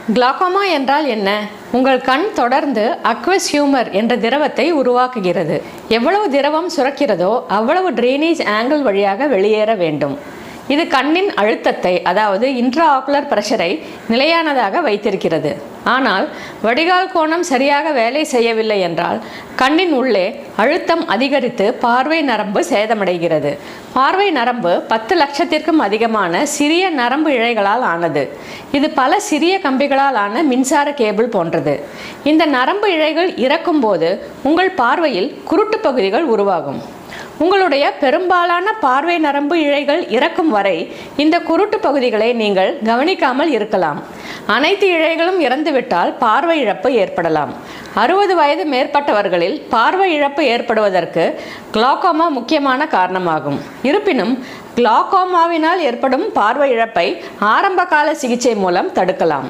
கிளாகோமா என்றால் என்ன? உங்கள் கண் தொடர்ந்து அக்வஸ் ஹியூமர் என்ற திரவத்தை உருவாக்குகிறது. எவ்வளவு திரவம் சுரக்கிறதோ அவ்வளவு ட்ரைனேஜ் ஆங்கிள் வழியாக வெளியேற வேண்டும். இது கண்ணின் அழுத்தத்தை, அதாவது இன்ட்ராஆகுலர் பிரஷரை நிலையானதாக வைத்திருக்கிறது. ஆனால் வடிகால் கோணம் சரியாக வேலை செய்யவில்லை என்றால் கண்ணின் உள்ளே அழுத்தம் அதிகரித்து பார்வை நரம்பு சேதமடைகிறது. பார்வை நரம்பு 10 லட்சத்திற்கும் அதிகமான சிறிய நரம்பு இழைகளால் ஆனது. இது பல சிறிய கம்பிகளால் ஆன மின்சார கேபிள் போன்றது. இந்த நரம்பு இழைகள் இறக்கும்போது உங்கள் பார்வையில் குருட்டு பகுதிகள் உருவாகும். உங்களுடைய பெரும்பாலான பார்வை நரம்பு இழைகள் இறக்கும் வரை இந்த குருட்டு பகுதிகளை நீங்கள் கவனிக்காமல் இருக்கலாம். அனைத்து இழைகளும் இறந்துவிட்டால் பார்வை இழப்பு ஏற்படலாம். 60 வயது மேற்பட்டவர்களில் பார்வை இழப்பு ஏற்படுவதற்கு கிளாகோமா முக்கியமான காரணமாகும். இருப்பினும் கிளாகோமாவினால் ஏற்படும் பார்வை இழப்பை ஆரம்பகால சிகிச்சை மூலம் தடுக்கலாம்.